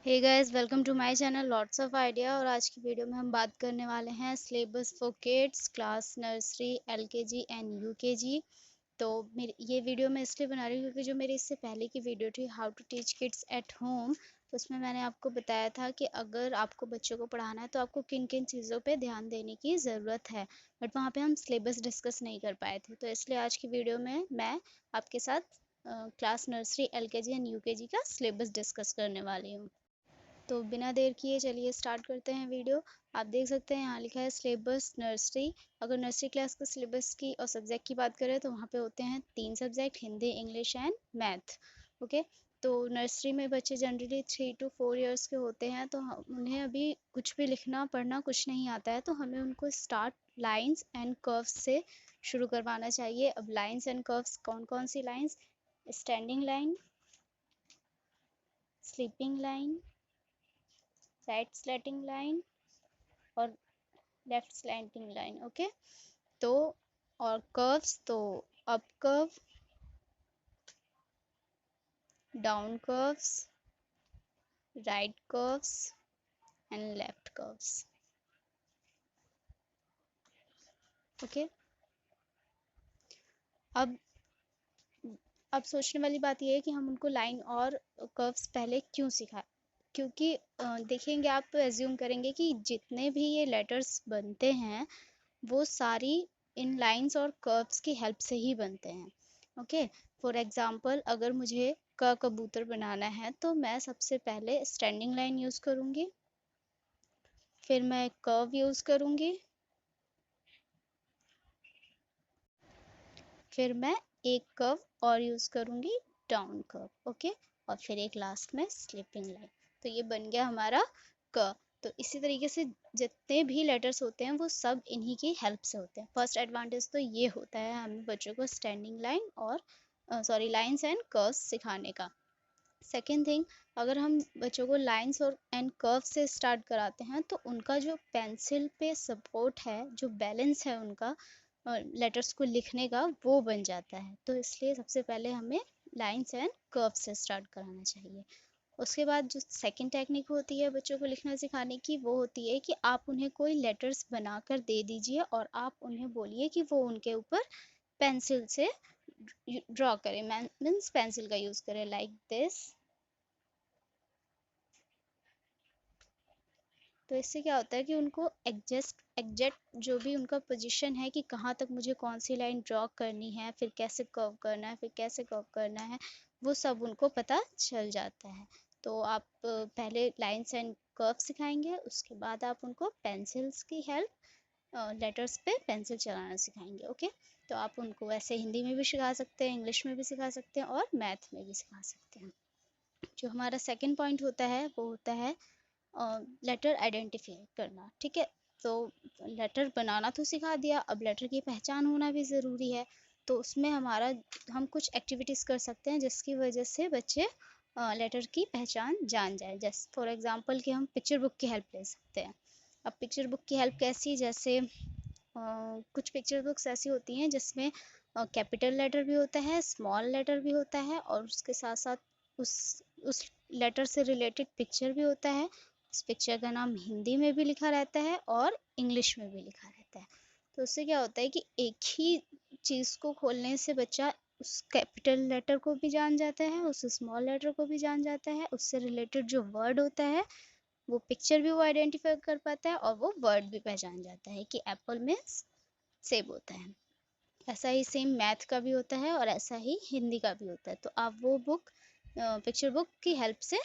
Hey guys, welcome to my channel lots of idea. और आज की वीडियो में हम बात करने वाले हैं syllabus for kids class nursery LKG and UKG. तो मेरी ये वीडियो मैं इसलिए बना रही हूँ क्योंकि जो मेरी इससे पहले की वीडियो थी how to teach kids at home, तो उसमें मैंने आपको बताया था कि अगर आपको बच्चों को पढ़ाना है तो आपको किन किन चीज़ों पे ध्यान देने की ज़रूरत है। बट वहाँ पे हम सिलेबस डिस्कस नहीं कर पाए थे, तो इसलिए आज की वीडियो में मैं आपके साथ class nursery LKG and UKG का सिलेबस डिस्कस करने वाली हूँ। तो बिना देर किए चलिए स्टार्ट करते हैं वीडियो। आप देख सकते हैं यहाँ लिखा है सिलेबस नर्सरी। अगर नर्सरी क्लास के सिलेबस की और सब्जेक्ट की बात करें तो वहाँ पे होते हैं 3 subject, Hindi, English and math. Okay. तो नर्सरी में बच्चे जनरली 3 to 4 इयर्स के होते हैं, तो उन्हें अभी कुछ भी लिखना पढ़ना कुछ नहीं आता है, तो हमें उनको स्टार्ट लाइंस एंड कर्व्स से शुरू करवाना चाहिए। अब लाइंस एंड कर्व्स कौन कौन सी lines? Standing line, sleeping line, right slanting line और लेफ्ट स्लैंटिंग लाइन। ओके। तो और कर्व्स तो up curve, down curves, right curves and left curves. Okay. अब अब सोचने वाली बात यह है कि हम उनको लाइन और कर्व्स पहले क्यों सिखाएं। क्योंकि देखेंगे आप तो एज्यूम करेंगे कि जितने भी ये लेटर्स बनते हैं वो सारी इन लाइंस और कर्व्स की हेल्प से ही बनते हैं। ओके। फॉर एग्जांपल, अगर मुझे क कबूतर बनाना है तो मैं सबसे पहले स्टैंडिंग लाइन यूज़ करूँगी, फिर मैं कर्व यूज़ करूँगी, फिर मैं एक कर्व और यूज़ करूँगी, डाउन कर्व। ओके। और फिर एक लास्ट में स्लिपिंग लाइन। तो ये बन गया हमारा क। तो इसी तरीके से जितने भी लेटर्स होते हैं वो सब इन्हीं की हेल्प से होते हैं। फर्स्ट एडवांटेज तो ये होता है हमें बच्चों को स्टैंडिंग लाइन और लाइंस एंड कर्व्स सिखाने का। सेकेंड थिंग, अगर हम बच्चों को लाइंस और एंड कर्व से स्टार्ट कराते हैं तो उनका जो पेंसिल पे सपोर्ट है, जो बैलेंस है उनका लेटर्स को लिखने का, वो बन जाता है। तो इसलिए सबसे पहले हमें लाइंस एंड कर्व से स्टार्ट कराना चाहिए। उसके बाद जो सेकंड टेक्निक होती है बच्चों को लिखना सिखाने की, वो होती है कि आप उन्हें कोई लेटर्स बनाकर दे दीजिए और आप उन्हें बोलिए कि वो उनके ऊपर पेंसिल से ड्रॉ करें, मीन्स पेंसिल का यूज़ करें, लाइक दिस। तो इससे क्या होता है कि उनको एग्जैक्ट जो भी उनका पोजीशन है कि कहाँ तक मुझे कौन सी लाइन ड्रॉ करनी है, फिर कैसे कर्व करना है, फिर कैसे कर्व करना है, वो सब उनको पता चल जाता है। तो आप पहले लाइंस एंड कर्व सिखाएंगे, उसके बाद आप उनको पेंसिल्स की हेल्प, लेटर्स पे पेंसिल चलाना सिखाएंगे। ओके। तो आप उनको ऐसे हिंदी में भी सिखा सकते हैं, इंग्लिश में भी सिखा सकते हैं और मैथ में भी सिखा सकते हैं। जो हमारा सेकंड पॉइंट होता है वो होता है लेटर आइडेंटिफाई करना। ठीक है। तो लेटर बनाना तो सिखा दिया, अब लेटर की पहचान होना भी ज़रूरी है। तो उसमें हम कुछ एक्टिविटीज़ कर सकते हैं जिसकी वजह से बच्चे लेटर की पहचान जान जाए। जैसे फॉर एग्जांपल कि हम पिक्चर बुक की हेल्प ले सकते हैं। अब पिक्चर बुक की हेल्प कैसी? जैसे कुछ पिक्चर बुक्स ऐसी होती हैं जिसमें कैपिटल लेटर भी होता है, स्मॉल लेटर भी होता है और उसके साथ साथ उस उस लेटर से रिलेटेड पिक्चर भी होता है। उस पिक्चर का नाम हिंदी में भी लिखा रहता है और इंग्लिश में भी लिखा रहता है। तो उससे क्या होता है कि एक ही चीज़ को खोलने से बच्चा उस कैपिटल लेटर को भी जान जाता है, उस स्मॉल लेटर को भी जान जाता है, उससे रिलेटेड जो वर्ड होता है वो पिक्चर भी वो आइडेंटिफाई कर पाता है और वो वर्ड भी पहचान जाता है कि एप्पल में सेब होता है। ऐसा ही सेम मैथ का भी होता है और ऐसा ही हिंदी का भी होता है। तो आप वो बुक, पिक्चर बुक की हेल्प से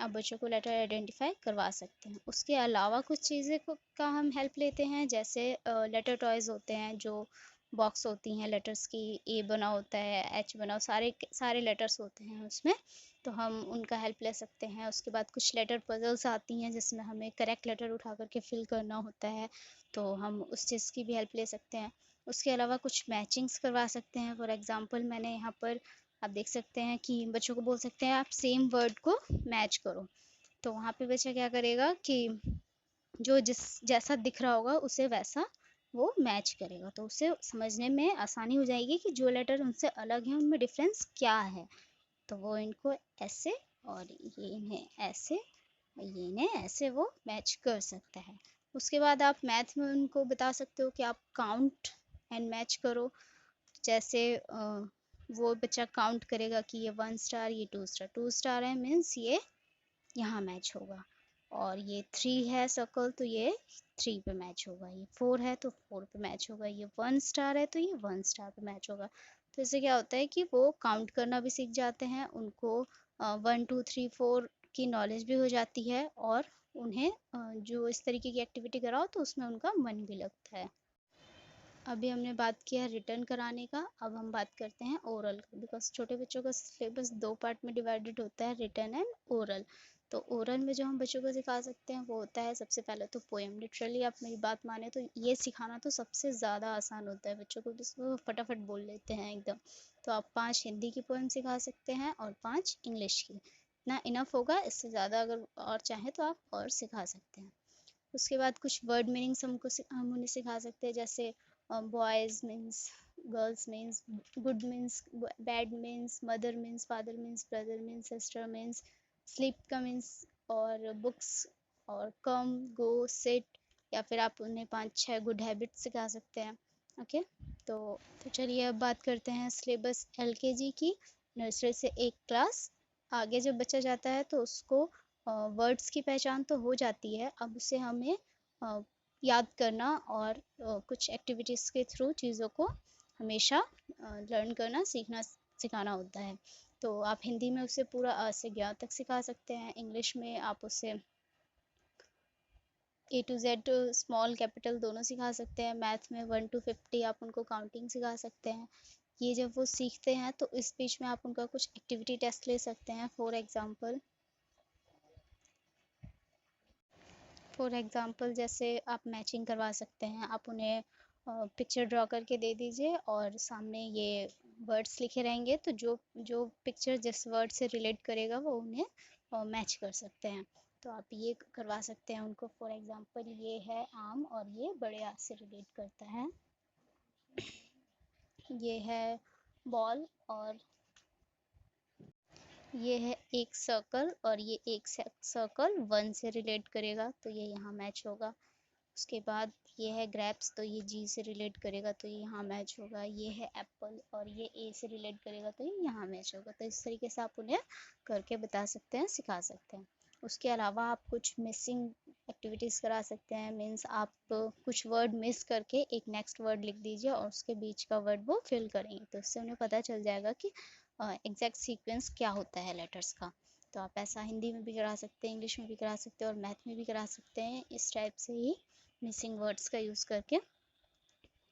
आप बच्चों को लेटर आइडेंटिफाई करवा सकते हैं। उसके अलावा कुछ चीज़ें का हम हेल्प लेते हैं, जैसे लेटर टॉयज़ होते हैं, जो बॉक्स होती हैं लेटर्स की, ए बना होता है, एच बना, सारे सारे लेटर्स होते हैं उसमें, तो हम उनका हेल्प ले सकते हैं। उसके बाद कुछ लेटर पजल्स आती हैं जिसमें हमें करेक्ट लेटर उठा करके फिल करना होता है, तो हम उस चीज़ की भी हेल्प ले सकते हैं। उसके अलावा कुछ मैचिंग्स करवा सकते हैं। फॉर एग्जांपल मैंने यहाँ पर आप देख सकते हैं कि बच्चों को बोल सकते हैं आप सेम वर्ड को मैच करो। तो वहाँ पे बच्चा क्या करेगा कि जो जिस जैसा दिख रहा होगा उसे वैसा वो मैच करेगा, तो उसे समझने में आसानी हो जाएगी कि जो लेटर उनसे अलग हैं उनमें डिफरेंस क्या है। तो वो इनको ऐसे और ये इन्हें ऐसे ये ने ऐसे वो मैच कर सकता है। उसके बाद आप मैथ में उनको बता सकते हो कि आप काउंट एंड मैच करो। जैसे वो बच्चा काउंट करेगा कि ये 1 स्टार, ये 2 स्टार, 2 स्टार है मीन्स ये यहाँ मैच होगा, और ये 3 है सर्कल तो ये 3 पे मैच होगा, ये 4 है तो 4 पे मैच होगा, ये 1 स्टार है तो ये 1 स्टार पे मैच होगा। तो इससे क्या होता है कि वो काउंट करना भी सीख जाते हैं, उनको 1 2 3 4 की नॉलेज भी हो जाती है, और उन्हें जो इस तरीके की एक्टिविटी कराओ तो उसमें उनका मन भी लगता है। अभी हमने बात किया रिटर्न कराने का, अब हम बात करते हैं ओरल का, बिकॉज छोटे बच्चों का सिलेबस 2 पार्ट में डिवाइडेड होता है, रिटर्न एंड ओरल। तो ओरल में जो हम बच्चों को सिखा सकते हैं वो होता है सबसे पहले तो पोएम। लिटरली आप मेरी बात माने तो ये सिखाना तो सबसे ज़्यादा आसान होता है बच्चों को, जिसको फटाफट बोल लेते हैं एकदम। तो आप 5 हिंदी की पोएम सिखा सकते हैं और 5 इंग्लिश की, इतना इनफ होगा। इससे ज़्यादा अगर और चाहें तो आप और सिखा सकते हैं। उसके बाद कुछ वर्ड मीनिंग्स हम उन्हें सिखा सकते हैं, जैसे boys means girls means, good means bad means, mother means father means, brother means sister means, sleep का मीन्स, और बुक्स, और कम गो सिट, या फिर आप उन्हें 5-6 गुड हैबिट्स सिखा सकते हैं। ओके, तो चलिए अब बात करते हैं सिलेबस एलकेजी की। नर्सरी से एक क्लास आगे जब बच्चा जाता है तो उसको वर्ड्स की पहचान तो हो जाती है, अब उसे हमें याद करना और कुछ एक्टिविटीज़ के थ्रू चीज़ों को हमेशा लर्न करना, सीखना सिखाना होता है। तो आप हिंदी में उसे पूरा अ से ज्ञ तक सिखा सकते हैं, इंग्लिश में आप उसे ए टू जेड स्मॉल कैपिटल दोनों सिखा सकते हैं, मैथ में 1 to 50 आप उनको काउंटिंग सिखा सकते हैं। ये जब वो सीखते हैं तो इस बीच में आप उनका कुछ एक्टिविटी टेस्ट ले सकते हैं। फॉर एग्ज़ाम्पल जैसे आप मैचिंग करवा सकते हैं, आप उन्हें पिक्चर ड्रॉ करके दे दीजिए और सामने ये वर्ड्स लिखे रहेंगे, तो जो जो पिक्चर जिस वर्ड से रिलेट करेगा वो उन्हें मैच कर सकते हैं। तो आप ये करवा सकते हैं उनको। फॉर एग्ज़ाम्पल ये है आम और ये बड़े आ से रिलेट करता है, ये है बॉल और ये है एक सर्कल, और ये एक सर्कल 1 से रिलेट करेगा तो ये यहाँ मैच होगा। उसके बाद ये है ग्रेप्स, तो ये जी से रिलेट करेगा तो ये यहाँ मैच होगा। ये है एप्पल और ये ए से रिलेट करेगा तो ये यहाँ मैच होगा। तो इस तरीके से आप उन्हें करके बता सकते हैं, सिखा सकते हैं। उसके अलावा आप कुछ मिसिंग एक्टिविटीज़ करा सकते हैं, मीन्स आप कुछ वर्ड मिस करके एक नेक्स्ट वर्ड लिख दीजिए और उसके बीच का वर्ड वो फिल करेंगे, तो इससे उन्हें पता चल जाएगा कि एग्जैक्ट सीक्वेंस क्या होता है लेटर्स का। तो आप ऐसा हिंदी में भी करा सकते हैं, इंग्लिश में भी करा सकते हैं और मैथ में भी करा सकते हैं, इस टाइप से ही मिसिंग वर्ड्स का यूज़ करके।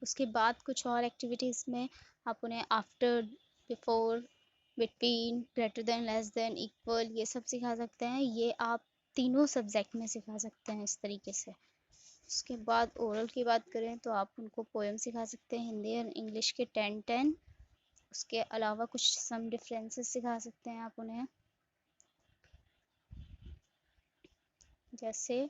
उसके बाद कुछ और एक्टिविटीज़ में आप उन्हें after, before, between, greater than, less than, equal, ये सब सिखा सकते हैं। ये आप तीनों सब्जेक्ट में सिखा सकते हैं इस तरीके से। उसके बाद ओरल की बात करें तो आप उनको पोएम सिखा सकते हैं, हिंदी और इंग्लिश के 10-10। उसके अलावा कुछ सम डिफरेंसेस सिखा सकते हैं आप उन्हें, जैसे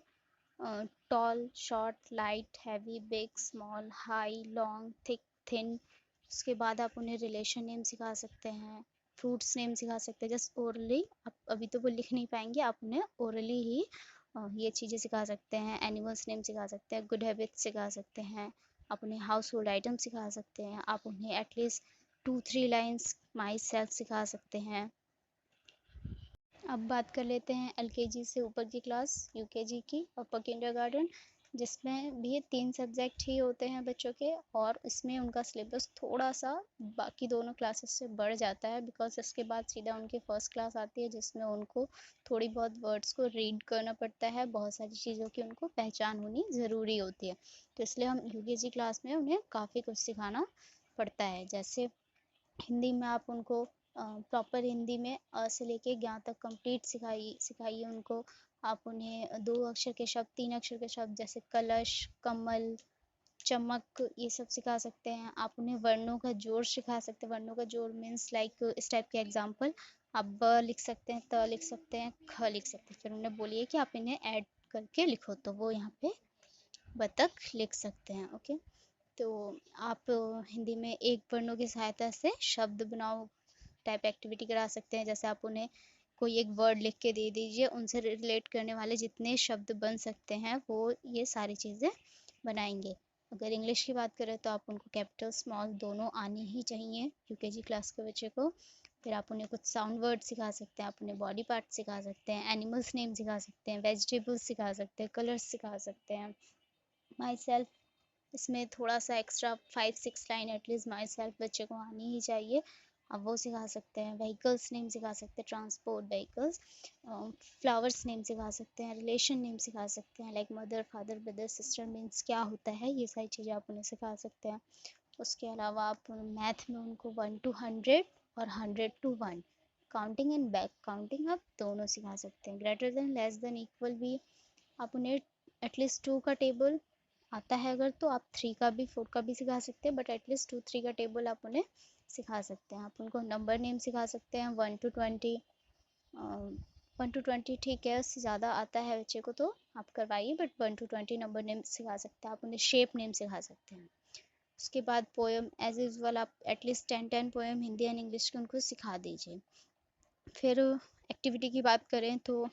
tall, short, light, heavy, big, small, high, long, thick, thin. उसके बाद आप उन्हें रिलेशन नेम सिखा सकते हैं, फ्रूट्स नेम सिखा सकते हैं, जस्ट ओरली। आप अभी तो वो लिख नहीं पाएंगे, आप उन्हें ओरली ही ये चीज़ें सिखा सकते हैं। एनिमल्स नेम सिखा सकते हैं, गुड हैबिट्स सिखा सकते हैं, आप उन्हें हाउस होल्ड आइटम सिखा सकते हैं, आप उन्हें एटलीस्ट 2-3 लाइन्स माई सेल्फ सिखा सकते हैं। अब बात कर लेते हैं एलकेजी से ऊपर की क्लास, यूकेजी की, अपर किंडरगार्टन, जिसमें भी 3 सब्जेक्ट ही होते हैं बच्चों के, और इसमें उनका सिलेबस थोड़ा सा बाकी दोनों क्लासेस से बढ़ जाता है, बिकॉज इसके बाद सीधा उनकी फर्स्ट क्लास आती है जिसमें उनको थोड़ी बहुत वर्ड्स को रीड करना पड़ता है, बहुत सारी चीज़ों की उनको पहचान होनी ज़रूरी होती है। तो इसलिए हम यूकेजी क्लास में उन्हें काफ़ी कुछ सिखाना पड़ता है। जैसे हिंदी में आप उनको प्रॉपर हिंदी में अ से लेके ज्ञ तक कंप्लीट सिखाइए उनको। आप उन्हें 2 अक्षर के शब्द, 3 अक्षर के शब्द जैसे कलश, कमल, चमक, ये सब सिखा सकते हैं। आप उन्हें वर्णों का जोड़ सिखा सकते हैं। वर्णों का जोड़ मीन्स लाइक इस टाइप के एग्जांपल, आप ब लिख सकते हैं, त लिख सकते हैं, ख लिख सकते हैं, फिर उन्हें बोलिए कि आप इन्हें ऐड करके लिखो, तो वो यहाँ पे बतख लिख सकते हैं। ओके, तो आप हिंदी में एक वर्णों की सहायता से शब्द बनाओ टाइप एक्टिविटी करा सकते हैं। जैसे आप उन्हें कोई एक वर्ड लिख के दे दीजिए, उनसे रिलेट करने वाले जितने शब्द बन सकते हैं वो ये सारी चीज़ें बनाएंगे। अगर इंग्लिश की बात करें तो आप उनको कैपिटल स्मॉल दोनों आनी ही चाहिए यूकेजी क्लास के बच्चे को। फिर आप उन्हें कुछ साउंड वर्ड सिखा सकते हैं, आप उन्हें बॉडी पार्ट सिखा सकते हैं, एनिमल्स नेम सिखा सकते हैं, वेजिटेबल्स सिखा सकते हैं, कलर्स सिखा सकते हैं। माई सेल्फ, इसमें थोड़ा सा extra 5-6 line at least my self बच्चे को आनी ही चाहिए, अब वो सिखा सकते हैं। व्हीकल्स नेम सिखा सकते हैं, ट्रांसपोर्ट व्हीकल्स। फ्लावर्स नेम सिखा सकते हैं, रिलेशन नेम सिखा सकते हैं, like mother father brother sister means क्या होता है, ये सारी चीज़ें आप उन्हें सिखा सकते हैं। उसके अलावा आप मैथ में उनको 1 to 100 और 100 to 1 counting and back counting आप दोनों सिखा सकते हैं। Greater than less than equal भी आप उन्हें एटलीस्ट 2 का टेबल आता है अगर तो आप 3 का भी 4 का भी सिखा सकते हैं, बट एटलीस्ट 2-3 का टेबल आप उन्हें सिखा सकते हैं। आप उनको नंबर नेम सिखा सकते हैं 1 to 20। 1 to 20 ठीक है, उससे ज़्यादा आता है बच्चे को तो आप करवाइए, बट 1 to 20 नंबर नेम सिखा सकते हैं। आप उन्हें शेप नेम सिखा सकते हैं। उसके बाद पोएम एज यूजल आप at least 10 poem Hindi and English के उनको सिखा दीजिए। फिर एक्टिविटी की बात करें तो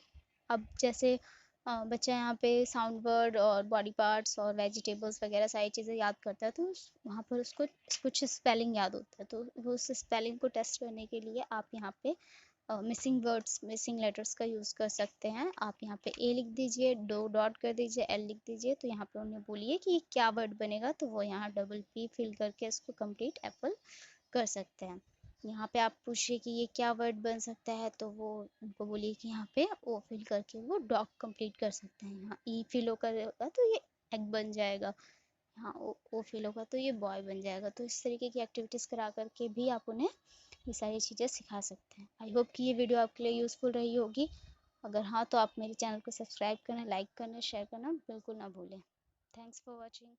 अब जैसे बच्चा यहाँ पे साउंड वर्ड और बॉडी पार्ट्स और वेजिटेबल्स वगैरह सारी चीज़ें याद करता है, तो वहाँ पर उसको कुछ स्पेलिंग याद होता है, तो वो उस स्पेलिंग को टेस्ट करने के लिए आप यहाँ पे मिसिंग वर्ड्स मिसिंग लेटर्स का यूज़ कर सकते हैं। आप यहाँ पे ए लिख दीजिए, 2 डॉट कर दीजिए, एल लिख दीजिए, तो यहाँ पे उन्हें बोलिए कि ये क्या वर्ड बनेगा, तो वो यहाँ डबल पी फिल करके इसको कंप्लीट एप्पल कर सकते हैं। यहाँ पे आप पूछिए कि ये क्या वर्ड बन सकता है, तो वो उनको बोलिए कि यहाँ पे ओ फिल करके वो डॉग कंप्लीट कर सकते हैं। यहाँ ई फिल होगा तो ये एग बन जाएगा, यहाँ ओ फिल होगा तो ये बॉय बन जाएगा। तो इस तरीके की एक्टिविटीज़ करा करके भी आप उन्हें ये सारी चीज़ें सिखा सकते हैं। आई होप कि ये वीडियो आपके लिए यूज़फुल रही होगी। अगर हाँ तो आप मेरे चैनल को सब्सक्राइब करना, लाइक करना, शेयर करना बिल्कुल ना भूलें। Thanks for watching.